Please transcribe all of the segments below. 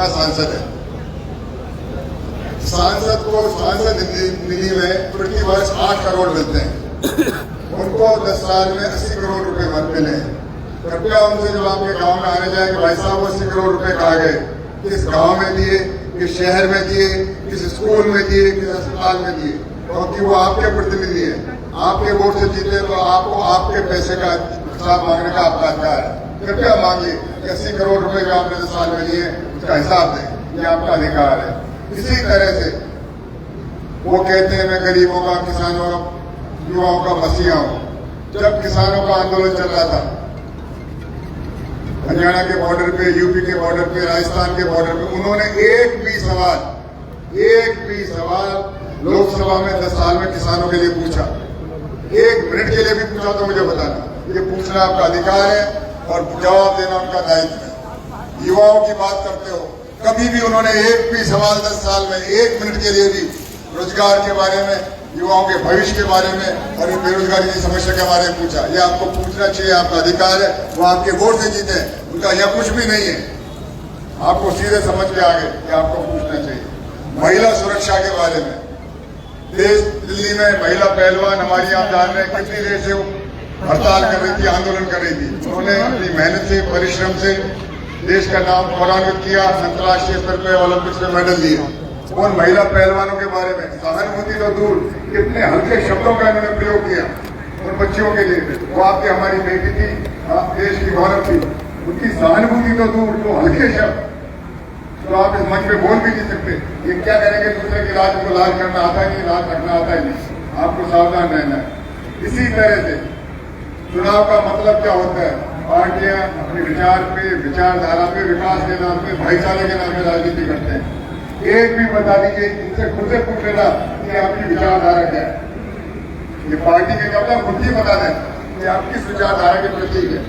का सांसद है। सांसद को सांसद निधि में प्रति वर्ष 8 करोड़ मिलते हैं, उनको 10 साल में 80 करोड़ रुपए मिले। कृपया उनसे जब आपके गांव में आने जाए कि भाई साहब वो 80 करोड़ रुपए कहाँ गए, किस गांव में दिए, किस शहर में दिए, किस स्कूल में दिए, किस अस्पताल में दिए, क्योंकि वो आपके प्रतिनिधि है, आपके वोट से जीते तो आपको आपके पैसे का हिसाब मांगने का आपका अधिकार है। कृपया मांगिए कि 80 करोड़ रुपए जो आपने 10 साल में दिए उसका हिसाब दें, ये आपका अधिकार है। इसी तरह से वो कहते हैं मैं गरीबों का, किसानों का, युवाओं का मसीहा हूं। जब किसानों का आंदोलन चल रहा था हरियाणा के बॉर्डर पे, यूपी के बॉर्डर पे, राजस्थान के बॉर्डर पे, उन्होंने एक भी सवाल लोकसभा में 10 साल में किसानों के लिए पूछा, 1 मिनट के लिए भी पूछा तो मुझे बताना। ये पूछना आपका अधिकार है और जवाब देना उनका दायित्व है। युवाओं की बात करते हो, कभी भी उन्होंने एक भी सवाल 10 साल में 1 मिनट के लिए भी रोजगार के बारे में, युवाओं के भविष्य के बारे में और बेरोजगारी की समस्या के बारे में पूछा? ये आपको पूछना चाहिए, आपका अधिकार है। वो आपके वोट से जीते हैं, उनका यह कुछ भी नहीं है। आपको सीधे समझ के आगे ये आपको पूछना चाहिए। महिला सुरक्षा के बारे में, देश दिल्ली में महिला पहलवान हमारी, आप जान रहे हैं कितनी देर से हड़ताल कर रही थी, आंदोलन कर रही थी। उन्होंने अपनी मेहनत से, परिश्रम से देश का नाम गौरवान्वित किया, अंतर्राष्ट्रीय स्तर पर ओलंपिक्स में मेडल लिए। उन महिला पहलवानों के बारे में सहानुभूति तो दूर, कितने हल्के शब्दों का इन्होंने प्रयोग किया उन बच्चियों के लिए। वो आपकी हमारी बेटी थी, देश की गौरव थी, उनकी सहानुभूति तो दूर, तो हल्के शब्द तो आप इस मंच पे बोल भी नहीं सकते। ये क्या करेंगे, दूसरे की लाज को लाज करना आता है नहीं, लाज रखना आता है नहीं, आपको सावधान रहना है। इसी तरह से चुनाव का मतलब क्या होता है? पार्टियां अपने विचार पे, विचारधारा पे, विकास के नाम पे, भाईचारे के नाम पे राजनीति करते हैं। एक भी बता दीजिए, इनसे खुद से पूछ लेना कि आपकी विचारधारा क्या है। ये पार्टी के कब खुद ही बता दें कि आप किस विचारधारा के प्रतीक है,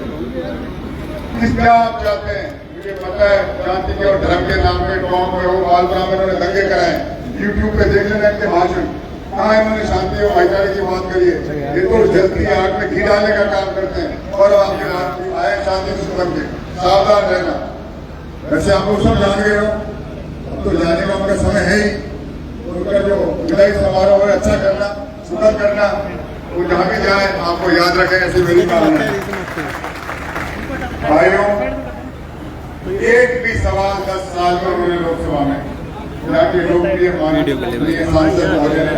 किस क्या आप चाहते हैं। मुझे पता है जाति के और धर्म के नाम पे गांव में हो, बालपुरा में उन्होंने दंगे कराए। यूट्यूब पे देख लेना इनके भाषण, कहाँ इन्होंने शांति और भाईचारे की बात करी है। ये तो जल्दी आग में घी डालने का काम करते हैं और आपके बात आए शांति से बन के। सावधान रहना। वैसे आप लोग सब जान गए हो, अब तो जाने का उनका समय है ही। उनका जो विदाई समारोह है अच्छा करना, सुंदर करना, वो जहाँ भी जाए आपको याद रखें, ऐसी मेरी कामना है। भाइयों, एक भी सवाल 10 साल में उन्होंने लोकसभा में जाके लोकप्रिय सांसद महोदय ने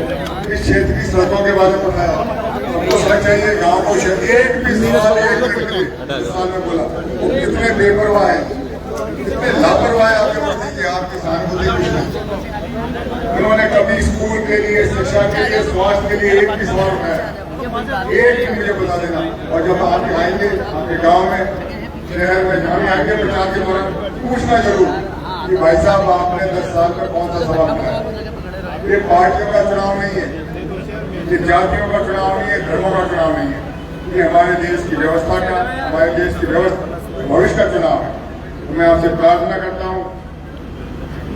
इस क्षेत्र की सड़कों के बारे में बताया। हमको सड़क चाहिए, गाँव को एक भी सवाल 1 मिनट के लिए साल में बोला। वो कितने बेपरवाह है, कितने लापरवाह है आपके प्रति कि आपकी सहानुभूति कुछ नहीं। उन्होंने कभी स्कूल के लिए, शिक्षा के लिए, स्वास्थ्य के लिए एक भी सवाल उठाया? एक भी मुझे बता देना। और जब आप आएंगे आपके गाँव में, शहर में, जहाँ आएंगे प्रचार के दौरान पूछना जरूर कि भाई साहब आपने 10 साल में कौन सा सवाल उठाया। ये पार्टियों का चुनाव नहीं है, ये जातियों का चुनाव नहीं है, धर्मों का चुनाव नहीं है। ये हमारे देश की व्यवस्था का, हमारे देश की व्यवस्था भविष्य का चुनाव है। तो मैं आपसे प्रार्थना करता हूँ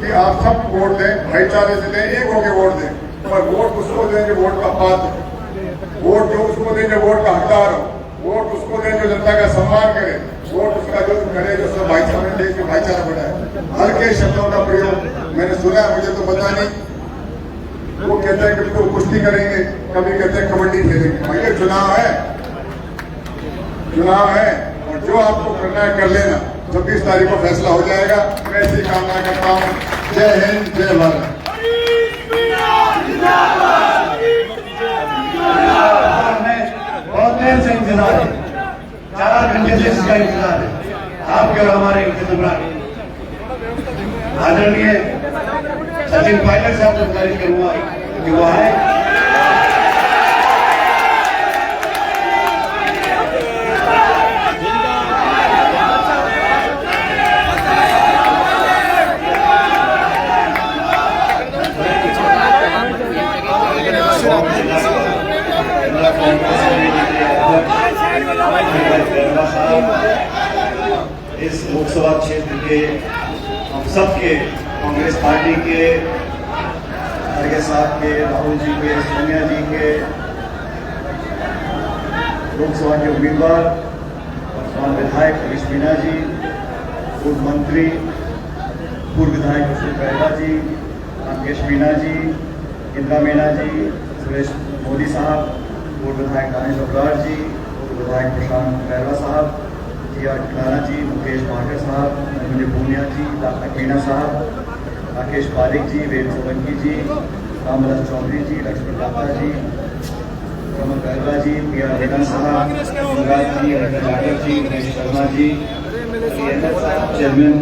कि आप सब वोट दें, भाईचारे से दें, एक होकर वोट दें। और वोट उसको दें जो वोट का पात्र, वोट जो उसको दें जो वोट का हकदार हो, वोट उसको दें जो जनता का सम्मान करे, वोट उसका जो करे जो सब भाईचारा, देश में भाईचारा बढ़ाए। हल्के शब्दों का प्रयोग मैंने सुना है, मुझे तो पता नहीं। वो कहते हैं कभी तो कुश्ती करेंगे, कभी कहते हैं कबड्डी खेलेंगे। भैया चुनाव है, चुनाव है, और जो आपको करना है कर लेना। 26 तारीख को फैसला हो जाएगा। मैं ऐसी कामना करता हूँ। जय हिंद, जय भारत। बहुत देर से इंतजार है, 4 घंटे से इसका इंतजार है, आपके और हमारे सम्राट आदरणीय सचिन पायलट साहब को गुजारिश करूंगा कि वो आए। इस लोकसभा क्षेत्र के हम सबके, कांग्रेस पार्टी के, खड़गे साहब के, राहुल जी के, सोनिया जी के, लोकसभा के उम्मीदवार और विधायक हरीश मीणा जी, पूर्व मंत्री पूर्व विधायक अशोक गहलोत जी, राकेश मीणा जी, इंदिरा मीणा जी, सुरेश मोदी साहब, पूर्व विधायक दानिश अब्रार जी, पूर्व विधायक प्रशांत बैरवा साहब, जी.आर. खिलाना जी, मुकेश भाकर साहब, नरेंद्र पूनिया जी, डॉक्टर मीणा साहब, राकेश पारिक जी, वेद सोलंकी जी, रामदास चौधरी जी, लक्ष्मण दाता जी, कमल बैरवा जी, पी.आर. रेना साहब, युवराज जी, अनिता जाटव जी, गणेश शर्मा जी, चेयरमैन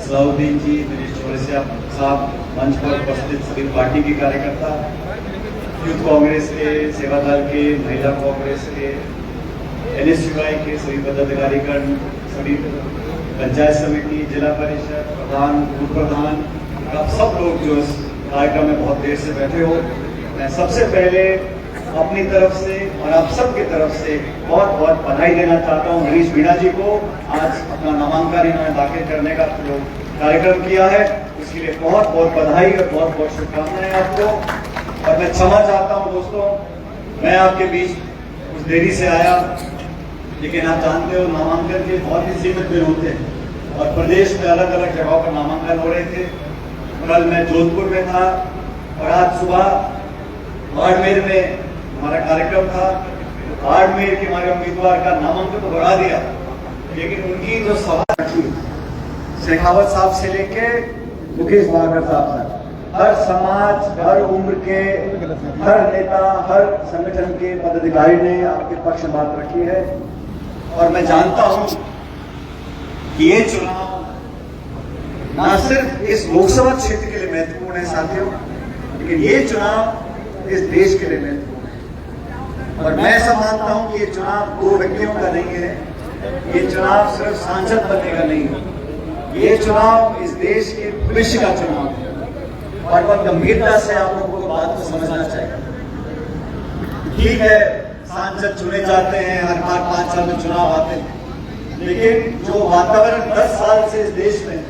सलाउद्दीन जी, दिनेश चौरसिया साहब, मंच पर उपस्थित सभी पार्टी के कार्यकर्ता, यूथ कांग्रेस के, सेवा दल के, महिला कांग्रेस के, NSUI के सभी पदाधिकारीगण, सभी पंचायत समिति, जिला परिषद प्रधान, पूर्व प्रधान, आप सब लोग जो इस कार्यक्रम में बहुत देर से बैठे हो, मैं सबसे पहले अपनी तरफ से और आप सबकी तरफ से बहुत बहुत बधाई देना चाहता हूं हरीश मीणा जी को। आज अपना नामांकन इन्होंने दाखिल करने का जो कार्यक्रम किया है उसके लिए बहुत बहुत बधाई और बहुत बहुत शुभकामनाएं आपको। और मैं क्षमा चाहता हूं दोस्तों, मैं आपके बीच कुछ देरी से आया, लेकिन आप जानते हो नामांकन के बहुत ही सीमित दिन होते हैं और प्रदेश में अलग अलग जगहों पर नामांकन हो रहे थे। कल मैं जोधपुर में था और आज सुबह बाड़मेर में हमारा कार्यक्रम था। बाड़मेर के हमारे उम्मीदवार का नामांकन तो बढ़ा दिया, लेकिन उनकी जो सभा रखी शेखावत साहब से लेके मुकेश भाकर साहब तक, हर समाज, हर उम्र के, हर नेता, हर संगठन के पदाधिकारी ने आपके पक्ष में बात रखी है। और मैं जानता हूं कि ये चुनाव न सिर्फ इस लोकसभा क्षेत्र के लिए महत्वपूर्ण है साथियों, लेकिन ये चुनाव इस देश के लिए महत्वपूर्ण है। और मैं ऐसा मानता हूं कि ये चुनाव दो व्यक्तियों का नहीं है, ये चुनाव सिर्फ सांसद बनने का नहीं है, ये चुनाव इस देश के भविष्य का चुनाव है। और बहुत गंभीरता से आप लोगों को बात को समझना चाहिए। ठीक है, सांसद चुने जाते हैं, हर बार 5 साल में चुनाव आते हैं, लेकिन जो वातावरण 10 साल से इस देश में,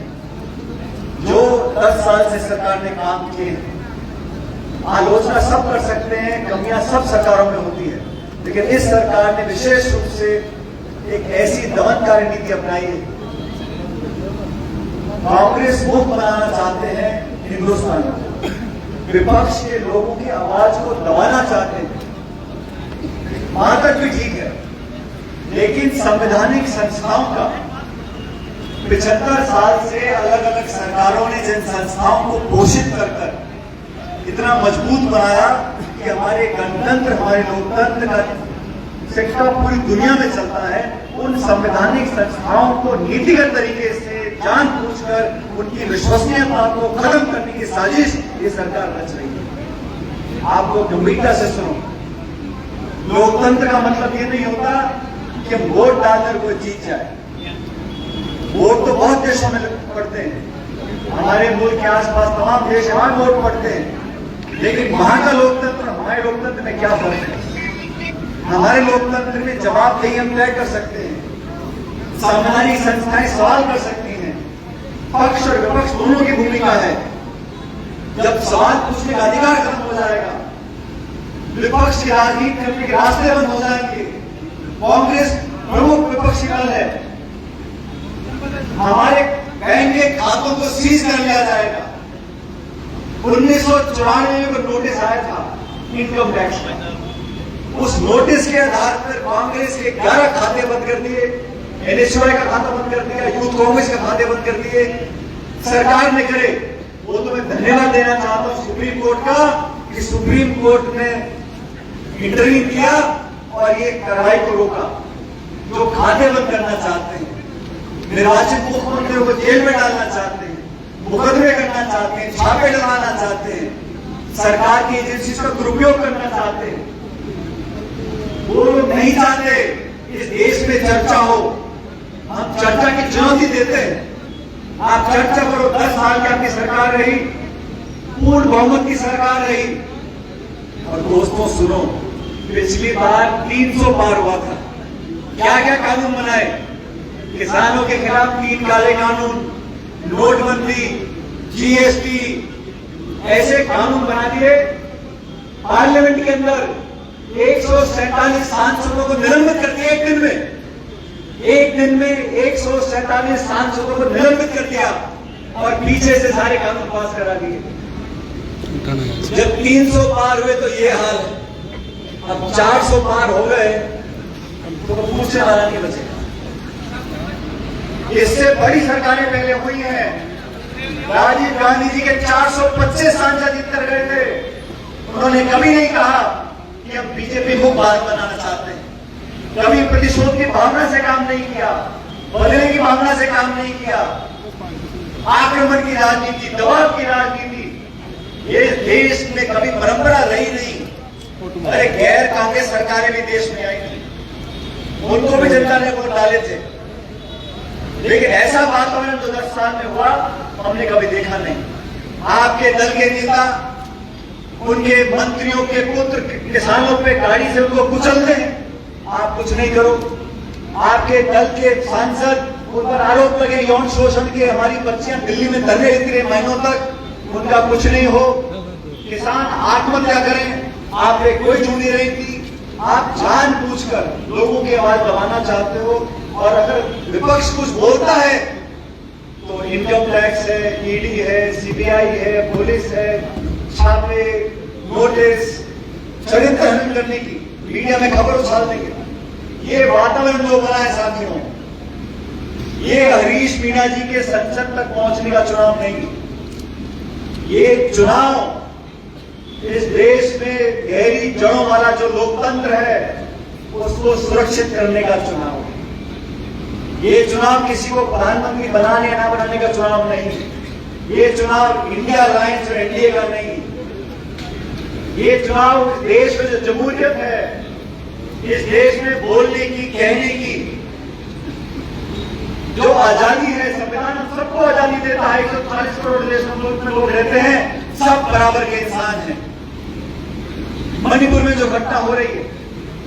जो 10 साल से सरकार ने काम किए, आलोचना सब कर सकते हैं, कमियां सब सरकारों में होती है, लेकिन इस सरकार ने विशेष रूप से एक ऐसी दमनकारी नीति अपनाई है। कांग्रेस मुक्त बनाना चाहते हैं हिंदुस्तान को, विपक्ष के लोगों की आवाज को दबाना चाहते हैं, वहां तक भी ठीक है, लेकिन संवैधानिक संस्थाओं का 75 साल से अलग अलग सरकारों ने जिन संस्थाओं को पोषित कर इतना मजबूत बनाया कि हमारे गणतंत्र, हमारे लोकतंत्र का शिक्षा पूरी दुनिया में चलता है, उन संवैधानिक संस्थाओं को नीतिगत तरीके से जानबूझकर उनकी विश्वसनीयता को खत्म करने की साजिश ये सरकार रच रही है। आपको गंभीरता से सुनो, लोकतंत्र का मतलब ये नहीं होता कि हम वोट डालकर कोई जीत जाए। वोट तो बहुत देशों में पड़ते हैं, हमारे मुल्क के आसपास तमाम देश वहां वोट पड़ते हैं, लेकिन वहां का लोकतंत्र हमारे लोकतंत्र में क्या फर्क है? हमारे लोकतंत्र में जवाबदेही हम तय कर सकते हैं, संवैधानिक संस्थाएं सवाल कर सकती हैं, पक्ष और विपक्ष दोनों की भूमिका है। जब सवाल पूछने का अधिकार खत्म हो जाएगा, विपक्ष की राजनीति करने के रास्ते बंद हो जाएंगे। कांग्रेस प्रमुख विपक्षी दल है, हमारे बैंक के खातों को सीज कर लिया जाएगा। 1994 में नोटिस आया था इनकम टैक्स में, उस नोटिस के आधार पर कांग्रेस के 11 खाते बंद कर दिए, NSUI का खाता बंद कर दिया, यूथ कांग्रेस के खाते बंद कर दिए। सरकार ने करे, वो तो मैं धन्यवाद देना चाहता हूं सुप्रीम कोर्ट का कि सुप्रीम कोर्ट ने इंटरव्यू किया और ये कार्रवाई को रोका। जो खाते बंद करना चाहते हैं, निर्वाचित मुख्यमंत्रियों को जेल में डालना चाहते हैं, मुकदमे करना चाहते हैं, छापे डलवाना चाहते हैं, सरकार की एजेंसी का दुरुपयोग करना चाहते हैं, वो लोग नहीं चाहते इस देश में चर्चा हो। हम चर्चा की चुनौती देते हैं। आप चर्चा करो, 10 साल की आपकी सरकार रही, पूर्ण बहुमत की सरकार रही। और दोस्तों सुनो, पिछली बार 300 पार हुआ था। क्या क्या कानून बनाए? किसानों के खिलाफ 3 काले कानून, नोटबंदी, GST, ऐसे कानून बना दिए। पार्लियामेंट के अंदर 147 सांसदों को निलंबित कर दिया। एक दिन में 147 सांसदों को निलंबित कर दिया। और पीछे से सारे कानून पास करा दिए। जब 300 पार हुए तो ये हाल है, अब 400 पार हो गए तो पूछने वाला नहीं बचेगा। इससे बड़ी सरकारें पहले हुई हैं। राजीव गांधी जी के 425 सांसद जीत कर गए थे। उन्होंने कभी नहीं कहा कि हम बीजेपी मुक्त भारत बनाना चाहते हैं, कभी प्रतिशोध की भावना से काम नहीं किया, बदलने की भावना से काम नहीं किया। आक्रमण की राजनीति, दबाव की राजनीति ये देश में कभी परंपरा रही नहीं। अरे गैर कांग्रेस सरकारें भी देश में आई थी, उनको भी जनता ने वोट डाले थे, लेकिन ऐसा वातावरण 10 साल में हुआ हमने कभी देखा नहीं। आपके दल के नेता, उनके मंत्रियों के पुत्र किसानों पे गाड़ी से उनको कुचल दें, आप कुछ नहीं करो। आपके दल के सांसद, उन पर आरोप लगे यौन शोषण के, हमारी बच्चियां दिल्ली में धरने रहती रही महीनों तक, उनका कुछ नहीं हो। किसान आत्महत्या करें, आप पे कोई चूक नहीं रही थी। आप जानबूझकर लोगों की आवाज दबाना चाहते हो, और अगर विपक्ष कुछ बोलता है तो इनकम टैक्स है, ईडी है, सीबीआई है, पुलिस है, छापे, नोटिस, चरित्र हनन करने की, मीडिया में खबर उछालने की। ये वातावरण जो बना है साथियों, ये हरीश मीणा जी के संसद तक पहुंचने का चुनाव नहीं, ये चुनाव इस देश में गहरी जड़ों वाला जो लोकतंत्र है उसको सुरक्षित करने का चुनाव है। ये चुनाव किसी को प्रधानमंत्री बनाने या ना बनाने का चुनाव नहीं। ये चुनाव इंडिया अलायंस और एनडीए का नहीं। ये चुनाव इस देश में जो जमहूरियत है, इस देश में बोलने की, कहने की जो आजादी है, संविधान सबको आजादी देता है। 140 करोड़ देश में लोग रहते हैं, सब बराबर के इंसान हैं। मणिपुर में जो घटना हो रही है,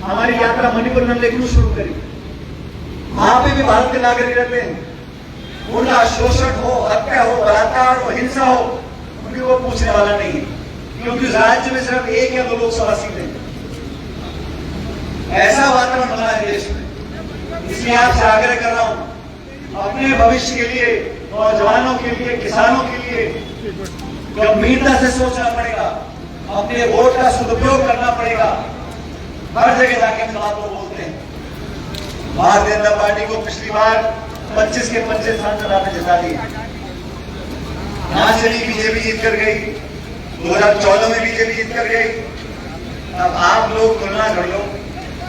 हमारी यात्रा मणिपुर में क्यों शुरू करी? वहां पे भी भारत के नागरिक रहते हैं, उनका शोषण हो, हत्या हो, बलात्कार हो, हिंसा हो, उनकी वो पूछने वाला नहीं है, क्योंकि उस राज्य में सिर्फ 1 या 2 लोकसभा सीटें। ऐसा वातावरण बना है देश में। इसलिए आपसे आग्रह कर रहा हूं, अपने भविष्य के लिए, नौजवानों के लिए, किसानों के लिए गंभीरता से सोचना पड़ेगा, अपने वोट का सदुपयोग करना पड़ेगा। हर जगह जाके हम बात को बोलते हैं। भारतीय जनता पार्टी को पिछली बार 25 के 25 सांसद आपने जिता दिए। यहाँ से भी बीजेपी जीत कर गई, 2014 में बीजेपी जीत कर गई। अब आप लोग तुलना कर लो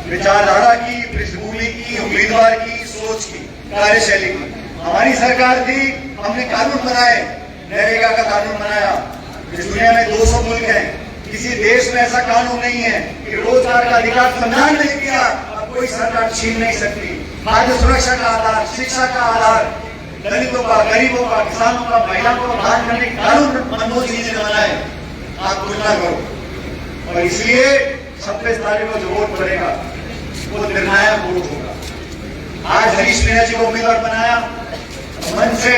विचारधारा की, पृष्ठभूमि की, उम्मीदवार की, सोच की, कार्यशैली की। हमारी सरकार थी, हमने कानून बनाए, नरेगा का कानून बनाया। इस दुनिया में 200 मुल्क हैं, किसी देश में ऐसा कानून नहीं है कि रोजगार का अधिकार संविधान ने दिया, अब कोई सरकार छीन नहीं सकती। खाद्य सुरक्षा का आधार, शिक्षा का आधार, दलितों का, गरीबों का, किसानों का, महिलाओं को प्रदान करने का कानून मनमोहन सिंह जी ने बनाया। आप तुलना करो, और इसलिए 26 तारीख को जो वोट पड़ेगा वो निर्णायक वोट होगा। आज हरीश मीणा जी को उम्मीदवार बनाया, मन से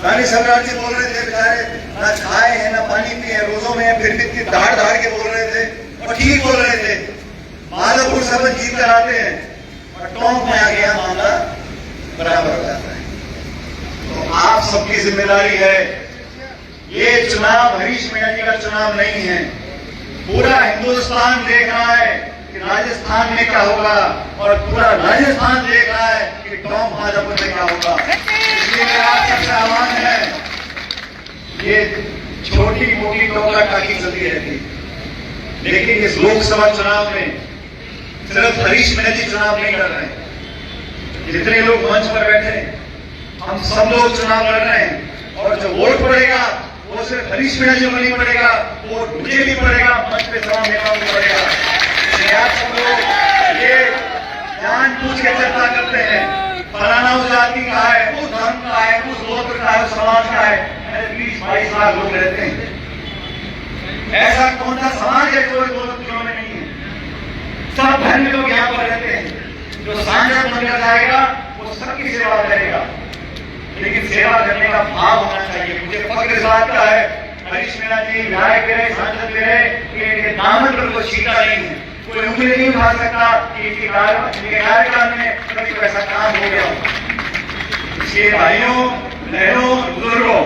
रानी सम्राट जी बोल रहे थे, बेचारे ना खाए हैं, ना पानी पिए, रोजों में फिर भी इतनी धाड़ धाड़ के बोल रहे थे, और ठीक बोल रहे थे। माधवपुर सब जीत कर आते हैं और टोंक में आ गया मामला बराबर हो जाता है। तो आप सबकी जिम्मेदारी है, ये चुनाव हरीश मीणा जी का चुनाव नहीं है। पूरा हिंदुस्तान देख रहा है कि राजस्थान में क्या होगा, और पूरा राजस्थान देख रहा है कि टोंक माधवपुर में क्या होगा। इसलिए मेरा आप सबसे आह्वान है, ये छोटी मोटी टोकरा टाकी चलती रहती, लेकिन इस लोकसभा चुनाव में सिर्फ हरीश मीणा जी चुनाव नहीं लड़ रहे हैं। जितने लोग मंच पर बैठे, हम सब लोग चुनाव लड़ रहे हैं, और जो वोट पड़ेगा वो सिर्फ हरीश मीणा जी को नहीं पड़ेगा, वोट मुझे भी पड़ेगा, मंच पे तमाम नेताओं को पड़ेगा। आप सब लोग ये जानबूझ के चर्चा करते हैं, फलाना उस जाति का है, उस धर्म का है, उस गोत्र का है, उस समाज का है। 20-22 लाख लोग रहते हैं। ऐसा कौन सा समाज है जो 2 किलो में नहीं है? सब धर्म लोग यहाँ पर रहते हैं। जो सांसद बनकर जाएगा वो सबकी सेवा करेगा, लेकिन सेवा करने का भाव होना चाहिए। मुझे फक्र इस बात का है, हरीश मीणा जी विधायक रहे, सांसद रहे, कि दामन पर कोई छीटा नहीं है, कोई उंगली नहीं उठा सकता कि इनके कार्यकाल में कभी ऐसा काम हो गया। इसलिए भाइयों, बहनों, बुजुर्गों,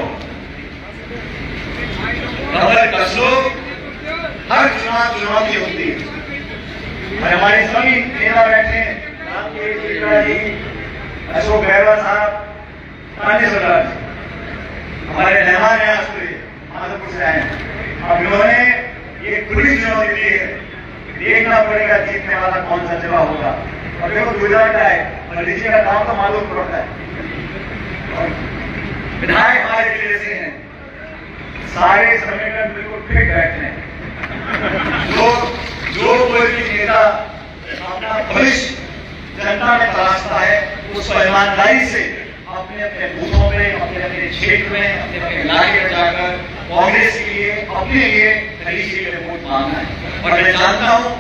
हमारे मेहमान हैं आज पूरे माधोपुर से आए हैं। अब इन्होंने ये खुली चुनौती दी है, देखना पड़ेगा जीतने वाला कौन सा जिला होगा। और देखो गुजरात का है, मरीजी का काम तो मालूम पड़ता है। विधायक हमारे जिले से हैं, सारे समीकरण बिल्कुल फिट बैठे हैं। जो कोई भी नेता अपना भविष्य जनता में तलाशता है, उसको ईमानदारी से अपने अपने बूथों में, अपने अपने क्षेत्र में, अपने अपने इलाके में जाकर कांग्रेस के लिए, अपने लिए, हरीश जी के लिए वोट मांगना है। और मैं जानता हूं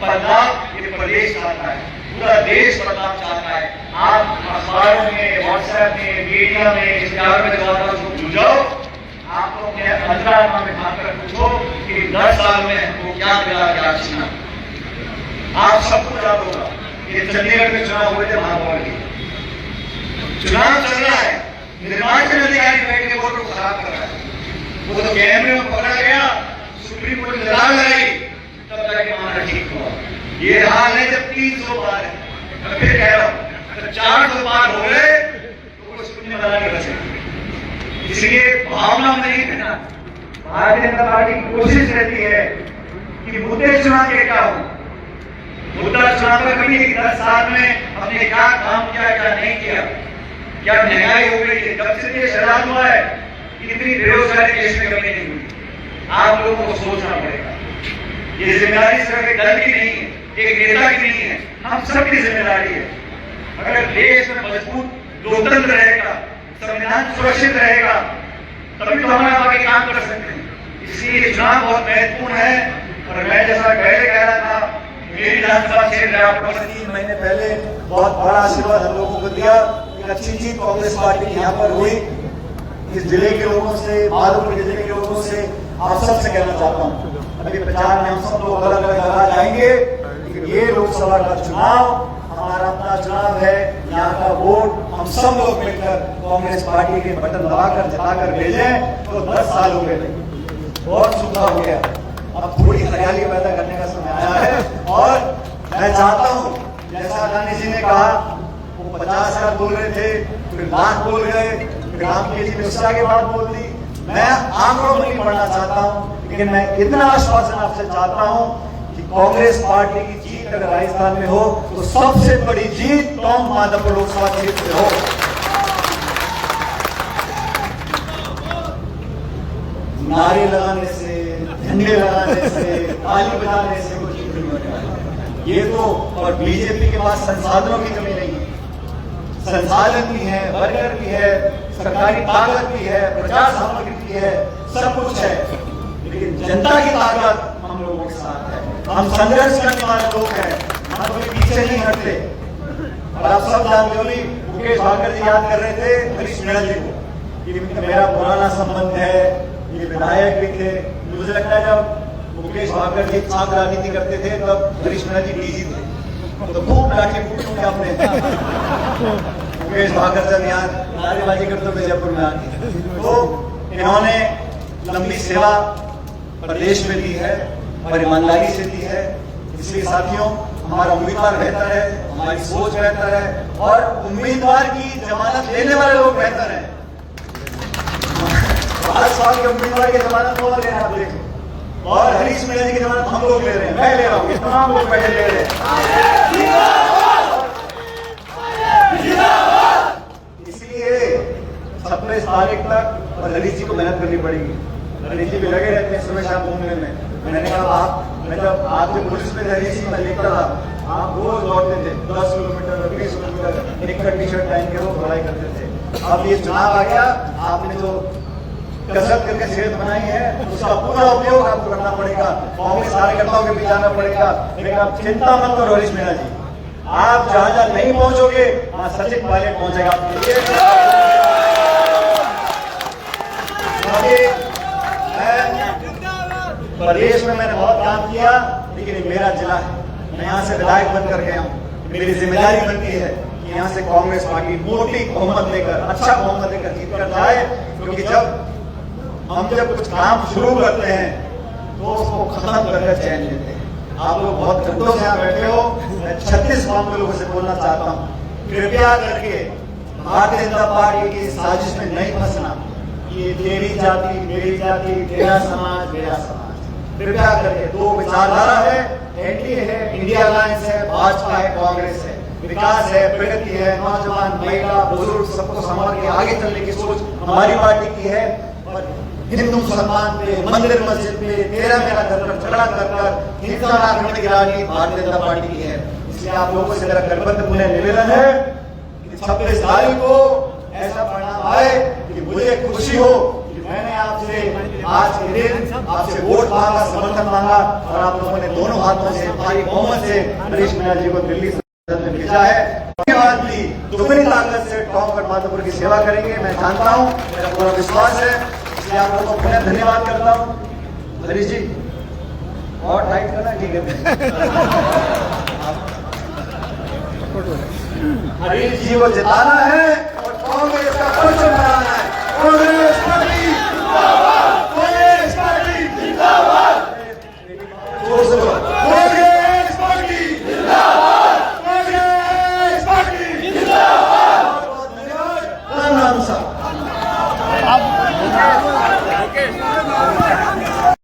बदलाव ये प्रदेश चाहता है, पूरा देश बदलाव चाहता है। आप अखबारों में, व्हाट्सएप में, मीडिया में, इस प्यार में द्वारा उसको बुझाओ। आप लोग अपने अंतरात्मा में खाकर पूछो कि 10 साल में हमको क्या मिला, क्या छीना। आप सबको याद होगा ये चंडीगढ़ में चुनाव हुए थे, महापौर के चुनाव चल रहा है, निर्वाचन अधिकारी बैठ के वोटों को खराब कर रहा है। वो तो कैमरे में पकड़ा गया, सुप्रीम कोर्ट ने दलाल लगाई, तब जाके मामला ठीक हुआ। ये हाल है जब 300 पार है। मैं फिर कह रहा हूं 400 पार हो गए तो कुछ पुण्य वाला नहीं बचेगा। इसलिए भावना में नहीं रहना। भारतीय जनता पार्टी की कोशिश रहती है कि मुद्दे चुनाव के क्या हो, मुद्दा चुनाव का कभी 10 साल में हमने क्या काम किया, क्या नहीं किया, क्या महंगाई हो गई है, जब से देश आजाद हुआ है इतनी बेरोजगारी देश में कभी नहीं हुई। आप लोगों को सोचना पड़ेगा। ये जिम्मेदारी सिर्फ एक दल की नहीं है, एक नेता की नहीं है, हम सबकी जिम्मेदारी है। अगर देश में मजबूत लोकतंत्र रहेगा, संविधान सुरक्षित रहेगा, तभी तो हम आगे काम कर सकते हैं। इसलिए चुनाव बहुत महत्वपूर्ण है। और मैं जैसा पहले कह रहा था, मेरी विधानसभा क्षेत्र आपको 3 महीने पहले बहुत बड़ा आशीर्वाद हम लोगों को दिया। एक अच्छी जीत कांग्रेस पार्टी की यहाँ पर हुई। इस जिले के लोगों से, माधोपुर जिले के लोगों से आप सबसे कहना चाहता हूँ, अभी प्रचार में हम सब लोग अलग अलग जगह जाएंगे, लेकिन ये लोकसभा का चुनाव हमारा अपना चुनाव है। यहाँ का वोट हम सब लोग मिलकर कांग्रेस पार्टी के बटन दबाकर जताकर भेजें तो 10 साल हो गए, बहुत सूखा हो गया। अब थोड़ी हरियाली पैदा करने का समय आया है। और मैं चाहता हूँ, जैसा गांधी जी ने कहा, वो 50,000 बोल रहे थे, फिर लाख बोल गए, फिर राम के जी ने उससे आगे बात बोल दी। मैं आंकड़ों में नहीं पढ़ना चाहता हूँ, लेकिन मैं इतना आश्वासन आपसे चाहता हूँ कि कांग्रेस पार्टी की जीत अगर राजस्थान में हो तो सबसे बड़ी जीत टोंक माधोपुर लोकसभा क्षेत्र में हो। नारे लगाने से, झंडे लगाने से, ताली बजाने से कुछ नहीं होगा। ये तो, और बीजेपी के पास संसाधनों की कमी नहीं है, संसाधन भी है, वर्कर भी है, सरकारी ताकत भी है, प्रचार सामग्री भी है, सब कुछ है, लेकिन जनता की ताकत हम लोगों के साथ है। हम संघर्ष करने वाले लोग हैं, हम कभी पीछे नहीं हटते। और आप सब जानते हो, मुकेश भाकर जी याद कर रहे थे हरीश मीणा जी को, कि मेरा पुराना संबंध है, ये विधायक भी थे। मुझे लगता है जब मुकेश भाकर जी साथ राजनीति करते थे तब हरीश मीणा जी डीजी थे, तो खूब लाठी फूटे आपने। मुकेश भाकर जब यहाँ नारेबाजी करते थे जयपुर में आके, तो इन्होंने लंबी सेवा प्रदेश में दी है और ईमानदारी से दी है। इसलिए साथियों, हमारा उम्मीदवार बेहतर है, हमारी सोच बेहतर है, और उम्मीदवार की जमानत लेने वाले लोग बेहतर हैं। 5 साल के उम्मीदवार की जमानत वो ले रहे हैं, आप देखो, और हरीश मीणा जी की जमानत हम लोग ले रहे हैं, मैं ले रहा हूँ, तमाम लोग बैठे ले रहे हैं। इसलिए 26 तारीख तक और हरीश जी को मेहनत करनी पड़ेगी। हरीश जी भी लगे रहते हैं सुबह शाम घूमने में। मैंने कहा मैं जब आपके पुलिस में हरीश जी में लिखता था, आप रोज लौटते थे 10 किलोमीटर 20 किलोमीटर एक टी शर्ट पहन के रोज पढ़ाई करते थे। अब ये चुनाव आ गया, आपने जो कसरत करके सेहत बनाई है उसका पूरा उपयोग आपको करना पड़ेगा, कांग्रेस कार्यकर्ताओं के बीच आना पड़ेगा। लेकिन आप चिंता मत करो हरीश मीणा जी, आप जहां जहां नहीं पहुंचोगे वहां सचिन पायलट पहुंचेगा आपके लिए। प्रदेश में मैंने बहुत काम किया, लेकिन ये मेरा जिला है, मैं यहाँ से विधायक बनकर गया हूँ। मेरी जिम्मेदारी बनती है कि यहाँ से कांग्रेस पार्टी मोटी बहुमत लेकर, अच्छा बहुमत लेकर जीत कर जाए, क्योंकि जब कुछ काम शुरू करते हैं तो उसको खत्म करके चैन लेते हैं। आप लोग बहुत घंटों से यहाँ बैठे हो, मैं 36 गांव के लोगों से बोलना चाहता हूँ, कृपया करके भारतीय जनता पार्टी की साजिश में नहीं फंसना। कि तेरी जाति मेरी जाति, तेरा समाज मेरा समाज। कृपया करके दो विचारधारा है, एनडीए है, इंडिया अलायंस है, भाजपा है, कांग्रेस है, विकास है, प्रगति है, नौजवान, महिला, बुजुर्ग सबको संभाल के आगे चलने की सोच हमारी पार्टी की है। और हिंदू मुसलमान पे, मंदिर मस्जिद पे, तेरा मेरा कर झगड़ा कर हिंसा आक्रमण की राजनीति भारतीय जनता पार्टी की है। इसलिए आप लोगों से मेरा गठबंधन पुनः निवेदन है कि 26 तारीख को ऐसा परिणाम आए कि मुझे खुशी हो कि मैंने आपसे आज के दिन आपसे वोट मांगा, समर्थन मांगा और आप लोगों ने दोनों हाथों से भारी बहुमत से हरीश मीणा जी को दिल्ली से भेजा है। धन्यवाद दी दुगनी ताकत से टॉम और माधोपुर की सेवा करेंगे, मैं जानता हूँ, मेरा पूरा विश्वास है। इसलिए आप लोगों को पुनः धन्यवाद करता हूँ। हरीश जी और टाइट करना, ठीक है। हरीश जी को जिताना है।